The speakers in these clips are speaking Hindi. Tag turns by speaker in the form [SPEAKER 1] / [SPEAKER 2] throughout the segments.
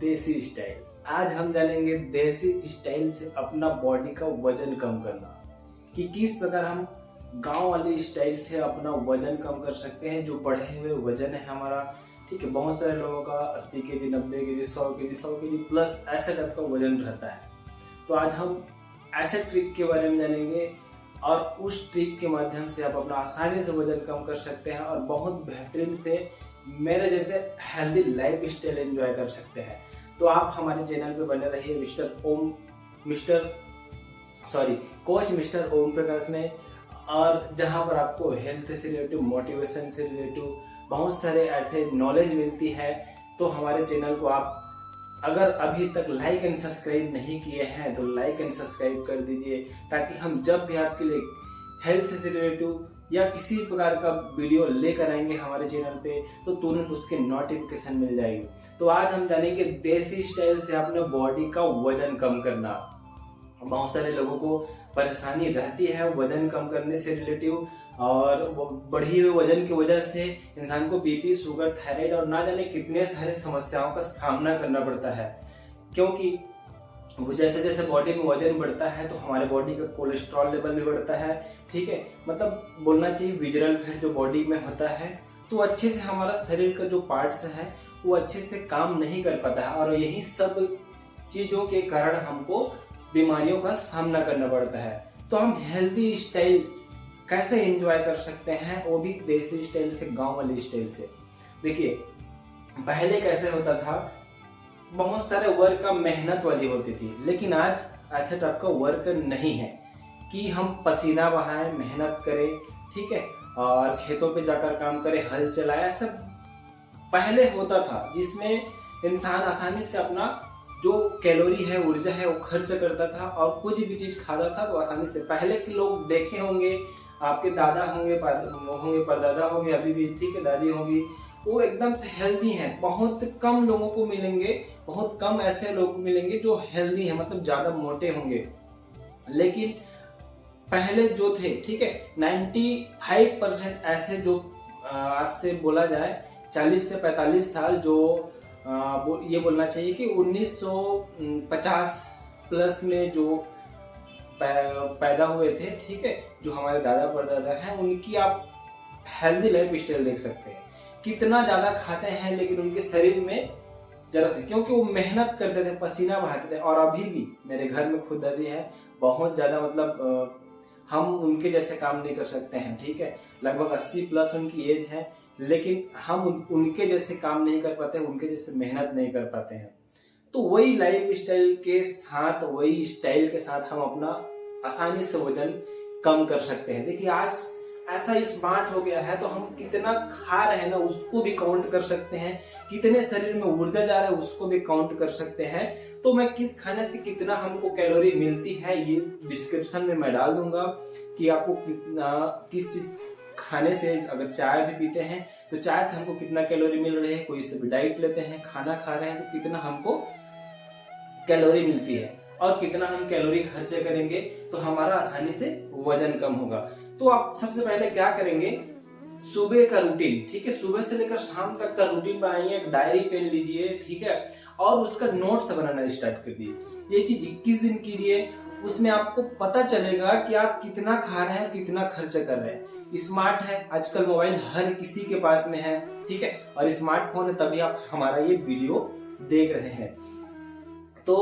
[SPEAKER 1] देसी स्टाइल। आज हम जानेंगे देसी स्टाइल से अपना बॉडी का वजन कम करना, कि किस प्रकार हम गांव वाली स्टाइल से अपना वजन कम कर सकते हैं। जो बढ़े हुए वजन है हमारा, ठीक है, बहुत सारे लोगों का 80 केजी, 90 केजी, 100 केजी प्लस ऐसा टाइप का वजन रहता है। तो आज हम ऐसे ट्रिक के बारे में जानेंगे और उस ट्रिक के माध्यम से आप अपना आसानी से वजन कम कर सकते हैं और बहुत बेहतरीन से मेरे जैसे हेल्दी लाइफ स्टाइल एंजॉय कर सकते हैं। तो आप हमारे चैनल पे बने रहिए कोच मिस्टर ओम प्रकाश में, और जहां पर आपको हेल्थ से रिलेटिव, मोटिवेशन से रिलेटिव बहुत सारे ऐसे नॉलेज मिलती है। तो हमारे चैनल को आप अगर अभी तक लाइक एंड सब्सक्राइब नहीं किए हैं तो लाइक एंड सब्सक्राइब कर दीजिए, ताकि हम जब भी आपके लिए हेल्थ से रिलेटिव या किसी प्रकार का वीडियो लेकर आएंगे हमारे चैनल पे तो तुरंत उसके नोटिफिकेशन मिल जाएगी। तो आज हम जानेंगे देसी स्टाइल से अपने बॉडी का वजन कम करना। बहुत सारे लोगों को परेशानी रहती है वजन कम करने से रिलेटिव, और बढ़ी हुए वजन की वजह से इंसान को बीपी, शुगर, थायराइड और ना जाने कितने सारे समस्याओं का सामना करना पड़ता है। क्योंकि जैसे जैसे बॉडी में वजन बढ़ता है तो हमारे बॉडी का कोलेस्ट्रॉल लेवल भी बढ़ता है, ठीक है, मतलब बोलना चाहिए विजरल फैट जो बॉडी में होता है, तो अच्छे से हमारा शरीर का जो पार्ट्स है वो अच्छे से काम नहीं कर पाता है, और यही सब चीजों के कारण हमको बीमारियों का सामना करना पड़ता है। तो हम हेल्दी स्टाइल कैसे एंजॉय कर सकते हैं, वो भी देसी स्टाइल से, गांव वाली स्टाइल से। देखिए पहले कैसे होता था, बहुत सारे वर्क का मेहनत वाली होती थी, लेकिन आज ऐसा टाइप का वर्क नहीं है कि हम पसीना बहाएं, मेहनत करें, ठीक है, और खेतों पे जाकर काम करें, हल चलाए। ऐसा पहले होता था जिसमें इंसान आसानी से अपना जो कैलोरी है, ऊर्जा है, वो खर्च करता था और कुछ भी चीज खाता था तो आसानी से। पहले के लोग देखे होंगे, आपके दादा होंगे, परदादा होंगे, अभी भी, ठीक है, दादी होंगी, वो एकदम से हेल्दी हैं। बहुत कम लोगों को मिलेंगे, बहुत कम ऐसे लोग मिलेंगे जो हेल्दी हैं, मतलब ज्यादा मोटे होंगे। लेकिन पहले जो थे, ठीक है, 95% ऐसे जो आज से बोला जाए 40 से 45 साल, जो ये बोलना चाहिए कि 1950 प्लस में जो पैदा हुए थे, ठीक है, जो हमारे दादा परदादा हैं, उनकी आप हेल्दी लाइफ स्टाइल देख सकते हैं। कितना ज्यादा खाते हैं लेकिन उनके शरीर में जरा से, क्योंकि वो मेहनत करते थे, पसीना बहाते थे। और अभी भी मेरे घर में खुद दादी है, बहुत ज्यादा, मतलब हम उनके जैसे काम नहीं कर सकते हैं, ठीक है, लगभग 80 प्लस उनकी एज है, लेकिन हम उनके जैसे काम नहीं कर पाते, उनके जैसे मेहनत नहीं कर पाते हैं। तो वही लाइफ स्टाइल के साथ, वही स्टाइल के साथ हम अपना आसानी से वजन कम कर सकते हैं। देखिए आज ऐसा स्मार्ट हो गया है तो हम कितना खा रहे हैं ना उसको भी काउंट कर सकते हैं, कितने शरीर में ऊर्जा जा रहा है उसको भी काउंट कर सकते हैं। तो मैं किस खाने से कितना हमको कैलोरी मिलती है ये डिस्क्रिप्शन में मैं डाल दूंगा, कि आपको कितना, किस चीज खाने से, अगर चाय भी पीते हैं तो चाय से हमको कितना कैलोरी मिल रही है, कोई से भी डाइट लेते हैं, खाना खा रहे हैं तो कितना हमको कैलोरी मिलती है, और कितना हम कैलोरी खर्चे करेंगे तो हमारा आसानी से वजन कम होगा। तो आप सबसे पहले क्या करेंगे, सुबह का रूटीन, ठीक है, सुबह से लेकर शाम तक का रूटीन बनाइए, एक डायरी पेन लीजिए, ठीक है, और उसका नोट्स बनाना स्टार्ट कर दिए। ये चीज 21 दिन कीजिए, उसमें आपको पता चलेगा कि आप कितना खा रहे हैं, कितना खर्च कर रहे हैं। स्मार्ट है, आजकल मोबाइल हर किसी के पास में है, ठीक है, और स्मार्टफोन है, तभी आप हमारा ये वीडियो देख रहे हैं। तो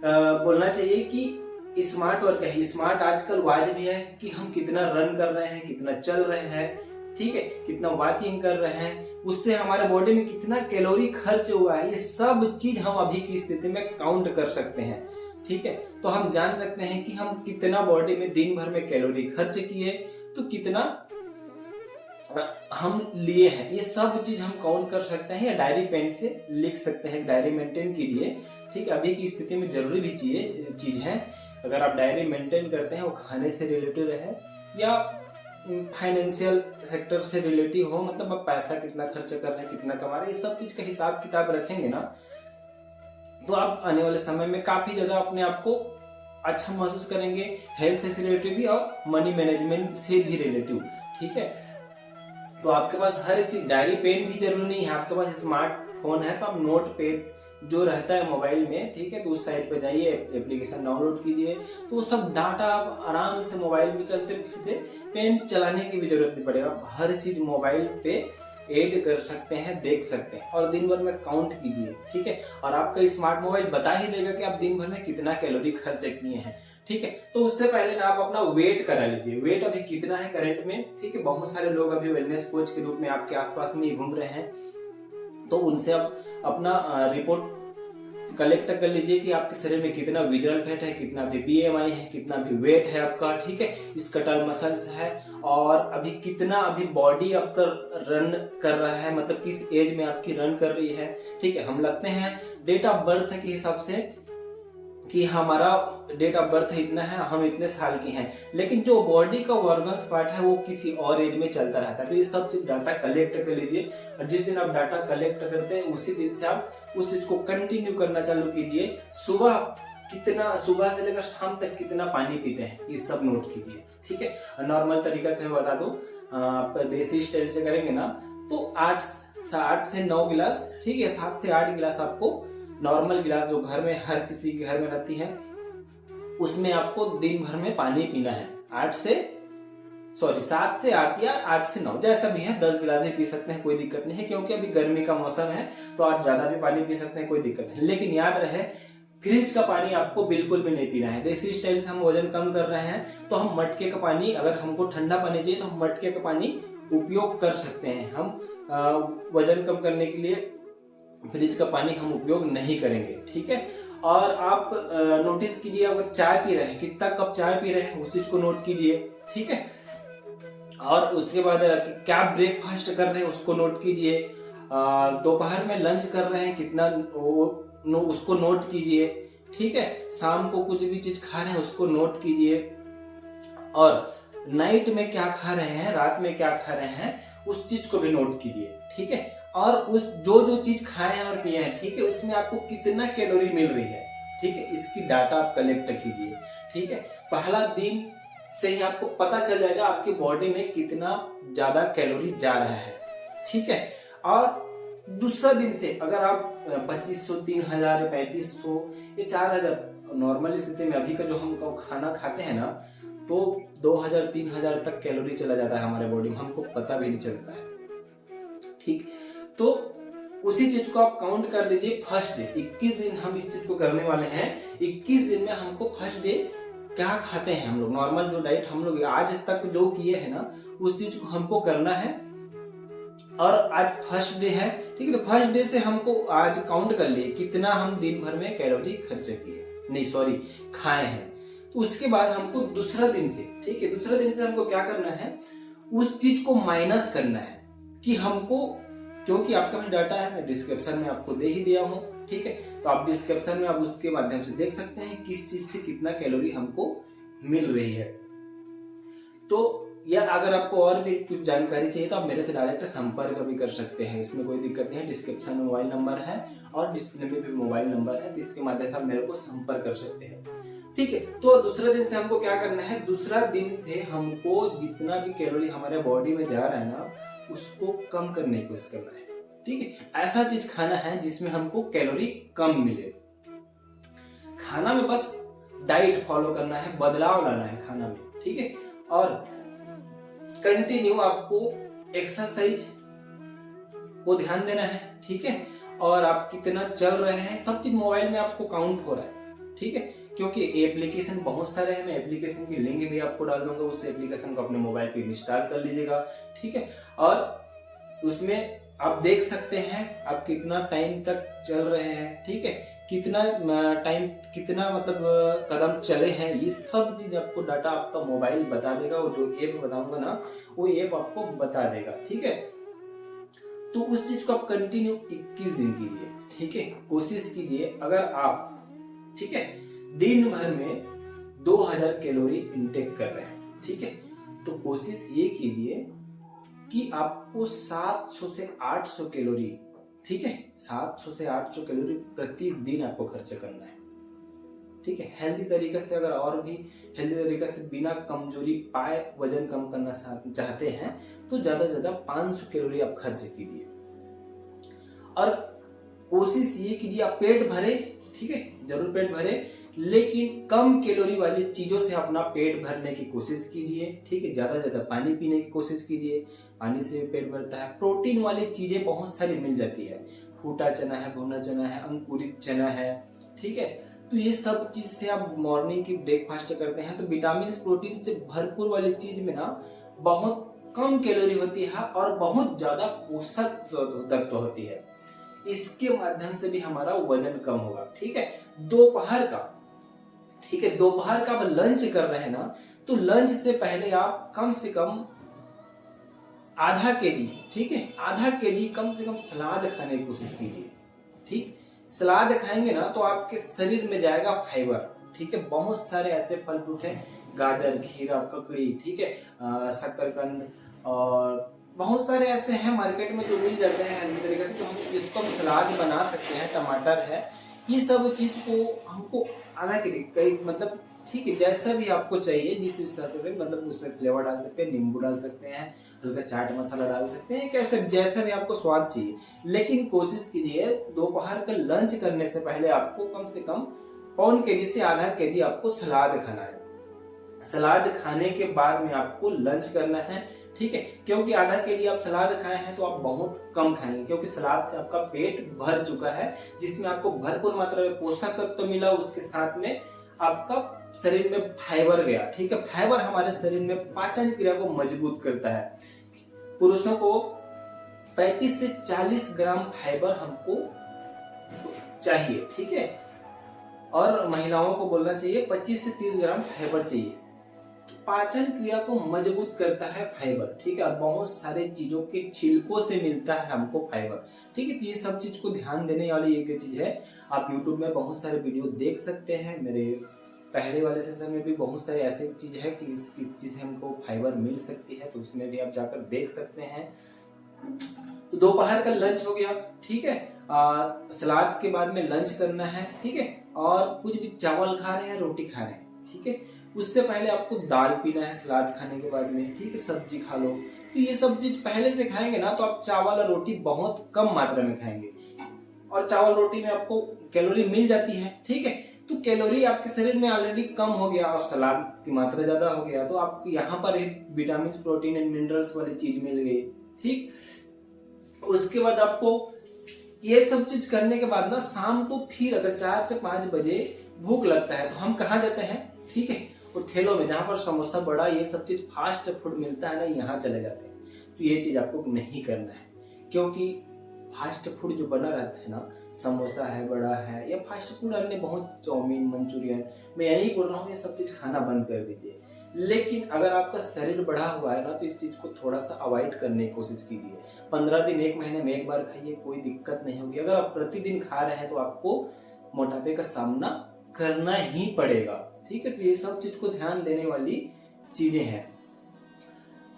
[SPEAKER 1] बोलना चाहिए कि स्मार्ट वर्क है, स्मार्ट आजकल वॉच भी है कि हम कितना रन कर रहे हैं, कितना चल रहे हैं, ठीक है, कितना वॉकिंग कर रहे हैं, उससे हमारे बॉडी में कितना कैलोरी खर्च हुआ है, ये सब चीज हम अभी की स्थिति में काउंट कर सकते हैं, ठीक है। तो हम जान सकते हैं कि हम कितना बॉडी में दिन भर में कैलोरी खर्च किए, तो कितना हम लिए हैं, ये सब चीज हम काउंट कर सकते हैं, या डायरी पेन से लिख सकते हैं। डायरी मेंटेन कीजिए, ठीक है, अभी की स्थिति में जरूरी भी चीज है। अगर आप डायरी मेंटेन करते हैं, वो खाने से रिलेटेड रहे या फाइनेंशियल सेक्टर से रिलेटिव हो, मतलब आप पैसा कितना खर्च कर रहे हैं, कितना कमा रहे हैं, ये सब चीज का हिसाब किताब रखेंगे ना, तो आप आने वाले समय में काफी ज्यादा अपने आप को अच्छा महसूस करेंगे, हेल्थ से रिलेटिव भी और मनी मैनेजमेंट से भी रिलेटिव, ठीक है। तो आपके पास हर एक चीज, डायरी पेन भी जरूरी नहीं है, आपके पास स्मार्टफोन है तो आप नोट पेड जो रहता है मोबाइल में, ठीक है, तो उस साइट पे जाइए, एप्लीकेशन डाउनलोड कीजिए, तो वो सब डाटा आप आराम से मोबाइल में चलते फिरते पेन चलाने की भी जरूरत नहीं पड़ेगा, हर चीज मोबाइल पे ऐड कर सकते हैं, देख सकते हैं, और दिन भर में काउंट कीजिए, ठीक है। और आपका स्मार्ट मोबाइल बता ही देगा कि आप दिन भर में कितना कैलोरी खर्च किए हैं, ठीक है। तो उससे पहले ना आप अपना वेट करा लीजिए, वेट अभी कितना है करंट में, ठीक है। बहुत सारे लोग अभी वेलनेस कोच के रूप में आपके आसपास में ही घूम रहे हैं, तो उनसे आप अपना रिपोर्ट कलेक्ट कर लीजिए कि आपके शरीर में कितना विजरल फैट है, कितना भी बीएमआई है, कितना भी वेट है आपका, ठीक है, स्कटल मसल्स है, और अभी कितना अभी बॉडी आपका रन कर रहा है, मतलब किस एज में आपकी रन कर रही है, ठीक है। हम लगते हैं डेट ऑफ बर्थ के हिसाब से कि हमारा डेट ऑफ बर्थ इतना है, हम इतने साल की हैं, लेकिन जो बॉडी का ऑर्गन्स पार्ट है वो किसी और एज में चलता रहता है। तो ये सब चीज डाटा कलेक्ट कर लीजिए, और जिस दिन आप डाटा कलेक्ट करते हैं उसी दिन से आप उस चीज को कंटिन्यू करना चालू कीजिए। सुबह से लेकर शाम तक कितना पानी पीते हैं ये सब नोट कीजिए, ठीक है। नॉर्मल तरीका से मैं बता दूं, आप देसी स्टाइल से करेंगे ना तो 8 से 9 गिलास, ठीक है, 7 से 8 गिलास आपको नॉर्मल गिलास जो घर में हर किसी के घर में रहती है उसमें आपको दिन भर में पानी पीना है। 7 से 8 या 8 से 9 जैसा भी है, 10 गिलास ही पी सकते हैं, कोई दिक्कत नहीं है, क्योंकि अभी गर्मी का मौसम है तो आज ज्यादा भी पानी पी सकते हैं, कोई दिक्कत नहीं। लेकिन याद रहे फ्रिज का पानी आपको बिल्कुल भी नहीं पीना है। देसी स्टाइल से हम वजन कम कर रहे हैं तो हम मटके का पानी, अगर हमको ठंडा पानी चाहिए तो हम मटके का पानी उपयोग कर सकते हैं। हम वजन कम करने के लिए फ्रिज का पानी हम उपयोग नहीं करेंगे, ठीक है। और आप नोटिस कीजिए, अगर चाय पी रहे हैं, कितना कप चाय पी रहे हैं उस चीज को नोट कीजिए, ठीक है। और उसके बाद क्या ब्रेकफास्ट कर रहे हैं उसको नोट कीजिए। दोपहर में लंच कर रहे हैं कितना उसको नोट कीजिए, ठीक है। शाम को कुछ भी चीज खा रहे हैं उसको नोट कीजिए, और नाइट में क्या खा रहे हैं, रात में क्या खा रहे हैं उस चीज को भी नोट कीजिए, ठीक है। और उस जो चीज खाए हैं और पिए हैं, ठीक है, उसमें आपको कितना कैलोरी मिल रही है, ठीक है, इसकी डाटा आप कलेक्ट कीजिए, ठीक है। पहला दिन से ही आपको पता चल जाएगा आपकी बॉडी में कितना ज्यादा कैलोरी जा रहा है, ठीक है। और दूसरा दिन से अगर आप 2500, 3000, 3500 या 4000 नॉर्मल स्थिति में अभी का जो हम खाना खाते हैं ना, तो 2000, 3000 तक कैलोरी चला जाता है हमारे बॉडी में, हमको पता भी नहीं चलता है, ठीक। तो उसी चीज को आप काउंट कर दीजिए। फर्स्ट डे 21 दिन हम इस चीज को करने वाले हैं। 21 दिन में हमको फर्स्ट डे क्या खाते हैं हम लोग, नॉर्मल जो डाइट हम लोग आज तक जो किए हैं ना उस चीज को हमको करना है। और आज फर्स्ट डे है, ठीक है, तो फर्स्ट डे से हमको आज काउंट कर लिए कितना हम दिन भर में कैलोरी खर्च खाए हैं। तो उसके बाद हमको दूसरा दिन से, ठीक है, दूसरा दिन से हमको क्या करना है, उस चीज को माइनस करना है कि हमको, क्योंकि आपका भी डाटा है, मैं डिस्क्रिप्शन में आपको दे ही दिया हूं, ठीक है। तो आप डिस्क्रिप्शन में आप उसके माध्यम से देख सकते हैं किस चीज से कितना कैलोरी हमको मिल रही है। तो या अगर आपको और भी कुछ जानकारी चाहिए तो आप मेरे से डायरेक्ट संपर्क भी कर सकते हैं, इसमें कोई दिक्कत नहीं है। डिस्क्रिप्शन में मोबाइल नंबर है और डिस्प्ले में भी मोबाइल नंबर है, तो इसके माध्यम से आप मेरे को संपर्क कर सकते हैं, ठीक है। तो दूसरे दिन से हमको क्या करना है, दूसरा दिन से हमको जितना भी कैलोरी हमारे बॉडी में जा रहा है ना उसको कम करने की कोशिश करना है, ठीक है। ऐसा चीज खाना है जिसमें हमको कैलोरी कम मिले। खाना में बस डाइट फॉलो करना है, बदलाव लाना है खाना में, ठीक है। और कंटिन्यू आपको एक्सरसाइज को ध्यान देना है, ठीक है। और आप कितना चल रहे हैं सब चीज मोबाइल में आपको काउंट हो रहा है, ठीक है। क्योंकि एप्लीकेशन बहुत सारे हैं, मैं एप्लीकेशन की लिंक भी आपको डाल दूंगा, उस एप्लीकेशन को अपने मोबाइल पे इंस्टॉल कर लीजिएगा, ठीक है। और उसमें आप देख सकते हैं आप कितना टाइम तक चल रहे हैं, ठीक है, कितना टाइम, कितना मतलब कदम चले हैं, ये सब चीज आपको डाटा आपका मोबाइल बता देगा। और जो ऐप बताऊंगा ना वो ऐप आपको बता देगा, ठीक है। तो उस चीज को आप कंटिन्यू 21 दिन कीजिए, ठीक है। कोशिश कीजिए अगर आप, ठीक है, दिन भर में 2000 कैलोरी इंटेक कर रहे हैं, ठीक है, तो कोशिश ये कीजिए कि आपको 700 से 800 कैलोरी, ठीक है, 700 से 800 कैलोरी प्रतिदिन आपको खर्च करना है, ठीक है। हेल्दी तरीके से, अगर और भी हेल्दी तरीके से बिना कमजोरी पाए वजन कम करना चाहते हैं तो ज्यादा से ज्यादा 500 कैलोरी आप खर्च कीजिए। और कोशिश ये कीजिए आप पेट भरे, ठीक है, जरूर पेट भरे, लेकिन कम कैलोरी वाली चीजों से अपना पेट भरने की कोशिश कीजिए, ठीक है। ज्यादा ज्यादा पानी पीने की कोशिश कीजिए, पानी से पेट भरता है। प्रोटीन वाली चीजें बहुत सारी मिल जाती है, फूटा चना है, भुना चना है, अंकुरित चना है, ठीक है। तो ये सब चीज से आप मॉर्निंग की ब्रेकफास्ट करते हैं तो विटामिन प्रोटीन से भरपूर वाली चीज में ना बहुत कम कैलोरी होती है और बहुत ज्यादा पोषक तत्व होती है। इसके माध्यम से भी हमारा वजन कम होगा, ठीक है। दोपहर का, ठीक है, दोपहर का आप लंच कर रहे हैं ना, तो लंच से पहले आप कम से कम आधा केजी, ठीक है, आधा केजी कम से कम सलाद खाने की कोशिश कीजिए, ठीक। सलाद खाएंगे ना तो आपके शरीर में जाएगा फाइबर, ठीक है। बहुत सारे ऐसे फल फ्रूट हैं, गाजर, खीरा, ककड़ी, ठीक है, शकरकंद और बहुत सारे ऐसे हैं मार्केट में जो मिल जाते हैं हेल्दी तरीके से, तो हम इसको हम सलाद बना सकते हैं। टमाटर है, ये सब चीज को हमको आधा केजी कई मतलब, ठीक है, जैसा भी आपको चाहिए जिस हिसाब से, मतलब उसमें फ्लेवर डाल सकते हैं, नींबू डाल सकते हैं, हल्का चाट मसाला डाल सकते हैं, कैसे जैसा भी आपको स्वाद चाहिए। लेकिन कोशिश कीजिए दोपहर का लंच करने से पहले आपको कम से कम पौन केजी से आधा केजी आपको सलाद खाना है। सलाद खाने के बाद में आपको लंच करना है, ठीक है। क्योंकि आधा केजी आप सलाद खाए हैं तो आप बहुत कम खाएंगे, क्योंकि सलाद से आपका पेट भर चुका है, जिसमें आपको भरपूर मात्रा में पोषक तत्व मिला, उसके साथ में आपका शरीर में फाइबर गया, ठीक है। फाइबर हमारे शरीर में पाचन क्रिया को मजबूत करता है। पुरुषों को 35 से 40 ग्राम फाइबर हमको चाहिए, ठीक है, और महिलाओं को बोलना चाहिए 25 से 30 ग्राम फाइबर चाहिए। पाचन क्रिया को मजबूत करता है फाइबर, ठीक है, और बहुत सारे चीजों के छिलकों से मिलता है हमको फाइबर, ठीक है। तो ये सब चीज को ध्यान देने वाली एक चीज है। आप YouTube में बहुत सारे वीडियो देख सकते हैं, मेरे पहले वाले सेशन में भी बहुत सारे ऐसे चीज है कि किस चीज से हमको फाइबर मिल सकती है, तो उसमें भी आप जाकर देख सकते हैं। तो दोपहर का लंच हो गया, ठीक है, सलाद के बाद में लंच करना है, ठीक है, और कुछ भी चावल खा रहे हैं, रोटी खा रहे हैं, ठीक है, उससे पहले आपको दाल पीना है सलाद खाने के बाद में, ठीक है, सब्जी खा लो। तो ये सब चीज पहले से खाएंगे ना तो आप चावल और रोटी बहुत कम मात्रा में खाएंगे, और चावल रोटी में आपको कैलोरी मिल जाती है, ठीक है। तो कैलोरी आपके शरीर में ऑलरेडी कम हो गया और सलाद की मात्रा ज्यादा हो गया, तो आपको यहाँ पर विटामिन, प्रोटीन एंड मिनरल्स वाली चीज मिल गई, ठीक। उसके बाद आपको ये सब चीज करने के बाद ना शाम को फिर अगर 4 से 5 बजे भूख लगता है तो हम कहाँ जाते हैं, ठीक है, वो ठेलों में जहाँ पर समोसा, बड़ा, ये सब चीज फास्ट फूड मिलता है ना, यहाँ चले जाते हैं। तो ये चीज आपको नहीं करना है, क्योंकि फास्ट फूड जो बना रहता है ना, समोसा है, बड़ा है, या फास्ट फूड अन्य बहुत, चाउमीन, मंचूरियन, मैं ये नहीं बोल रहा हूँ ये सब चीज खाना बंद कर दीजिए। लेकिन अगर आपका शरीर बढ़ा हुआ है ना तो इस चीज को थोड़ा सा अवॉइड करने की कोशिश कीजिए। 15 दिन, 1 महीने में एक बार खाइए, कोई दिक्कत नहीं होगी। अगर आप प्रतिदिन खा रहे हैं तो आपको मोटापे का सामना करना ही पड़ेगा, ठीक है। तो ये सब चीज को ध्यान देने वाली चीजें हैं।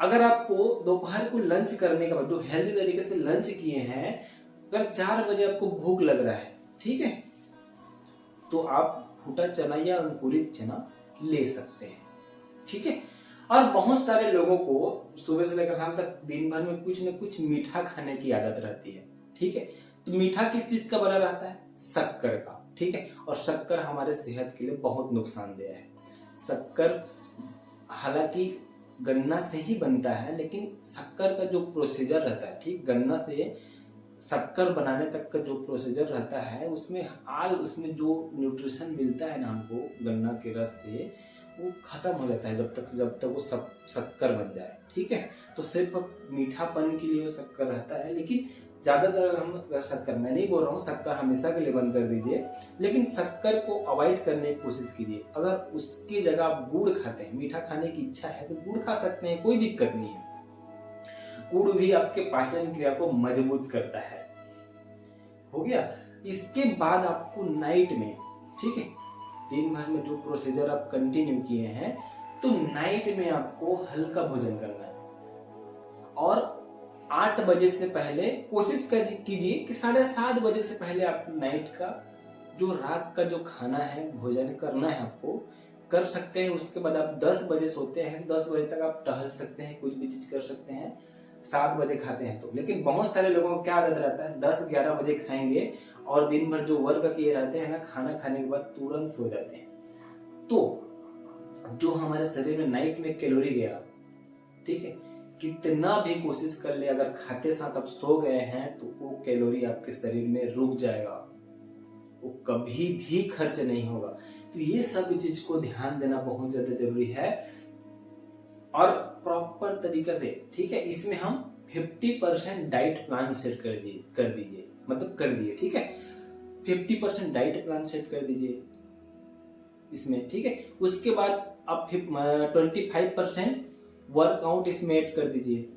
[SPEAKER 1] अगर आपको दोपहर को लंच करने के बाद जो हेल्दी तरीके से लंच किए हैं, अगर 4 बजे आपको भूख लग रहा है, ठीक है, तो आप फूटा चना या अंकुरित चना ले सकते हैं, ठीक है। और बहुत सारे लोगों को सुबह से लेकर शाम तक दिन भर में कुछ न कुछ मीठा खाने की आदत रहती है, ठीक है। तो मीठा किस चीज का बना रहता है? शक्कर का, ठीक है। और शक्कर हमारे सेहत के लिए बहुत नुकसानदेह है। शक्कर हालांकि गन्ना से ही बनता है, लेकिन शक्कर का जो प्रोसीजर रहता है, ठीक, गन्ना से शक्कर बनाने तक का जो प्रोसीजर रहता है, उसमें जो न्यूट्रिशन मिलता है ना हमको गन्ना के रस से, वो खत्म हो जाता है जब तक वो शक्कर बन जाए, ठीक है। तो सिर्फ मीठापन के लिए वो शक्कर रहता है, लेकिन ज्यादातर हम शक्कर, मैं नहीं बोल रहा हूँ शक्कर हमेशा के लिए बंद कर दीजिए, लेकिन शक्कर को अवॉइड करने की कोशिश कीजिए। अगर उसकी जगह आप गुड़ खाते हैं, मीठा खाने की इच्छा है तो गुड़ खा सकते हैं, कोई दिक्कत नहीं है। गुड़ भी आपके पाचन क्रिया को मजबूत करता है। हो गया। इसके बाद आपको नाइट में, ठीक है, दिन भर में जो प्रोसीजर आप कंटिन्यू किए हैं, तो नाइट में आपको हल्का भोजन करना है, और 8 बजे से पहले कोशिश कीजिए कि 7:30 बजे से पहले आप नाइट का जो रात का जो खाना है, भोजन करना है आपको, कर सकते हैं। उसके बाद आप 10 बजे सोते हैं, 10 बजे तक आप टहल सकते हैं, कुछ भी चीज कर सकते हैं। 7 बजे खाते हैं तो, लेकिन बहुत सारे लोगों को क्या आदत रहता है, 10-11 बजे खाएंगे और दिन भर जो वर्क किए रहते हैं ना, खाना खाने के बाद तुरंत सो जाते हैं। तो जो हमारे शरीर में नाइट में कैलोरी गया, ठीक है, कितना भी कोशिश कर ले, अगर खाते साथ आप सो गए हैं तो वो कैलोरी आपके शरीर में रुक जाएगा, वो कभी भी खर्च नहीं होगा। तो ये सब चीज को ध्यान देना बहुत ज्यादा जरूरी है और प्रॉपर तरीका से, ठीक है। इसमें हम 50% डाइट प्लान सेट कर दीजिए, मतलब कर दिए, ठीक है। 50% डाइट प्लान सेट कर दीजिए इसमें, ठीक है। उसके बाद आप 25% वर्कआउट इसमें ऐड कर दीजिए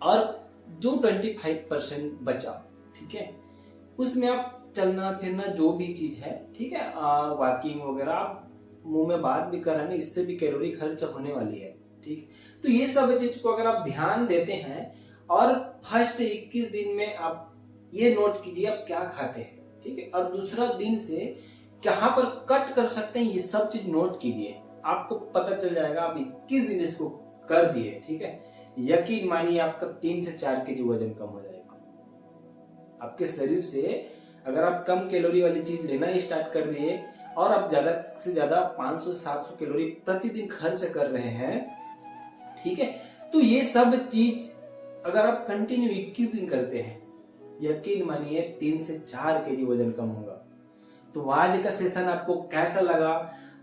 [SPEAKER 1] और जो 25% बचा, ठीक है, उसमें आप चलना फिरना जो भी चीज है, ठीक है, वॉकिंग वगैरह, आप मुंह में बात भी कर रहे हैं, इससे भी कैलोरी खर्च होने वाली है, ठीक। तो ये सब चीज को अगर आप ध्यान देते हैं और फर्स्ट 21 दिन में आप ये नोट कीजिए आप क्या खाते हैं, ठीक है, और दूसरा दिन से कहां पर कट कर सकते हैं ये सब चीज नोट कीजिए, आपको पता चल जाएगा। आप 21 दिन इसको कर दिए, ठीक है, यकीन मानिए आपका 3 से 4 केजी वजन कम हो जाएगा। आपके शरीर से अगर आप कम कैलोरी वाली चीज लेना स्टार्ट कर दिए और आप ज्यादा से ज्यादा 500-700 कैलोरी प्रतिदिन खर्च कर रहे हैं, ठीक है, तो ये सब चीज अगर आप कंटिन्यू 21 दिन करते हैं, यकीन मानिए 3 से 4 केजी वजन कम होगा। तो आज का सेशन आपको कैसा लगा,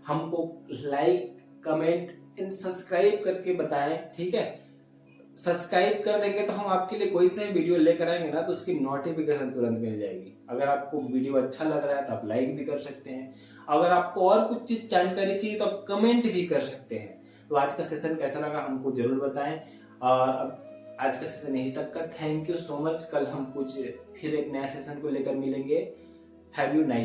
[SPEAKER 1] हमको लाइक, कमेंट एंड सब्सक्राइब करके बताएं, ठीक है। सब्सक्राइब कर देंगे तो हम आपके लिए कोई सा वीडियो लेकर आएंगे ना, तो उसकी नोटिफिकेशन तुरंत मिल जाएगी। अगर आपको वीडियो अच्छा लग रहा है तो आप लाइक भी कर सकते हैं, अगर आपको और कुछ चीज जानकारी चाहिए तो आप कमेंट भी कर सकते हैं। तो आज का सेशन कैसा लगा हमको जरूर बताएं और आज का सेशन यहीं तक का। Thank you so much. कल हम कुछ फिर एक नया सेशन को लेकर मिलेंगे। Have you nice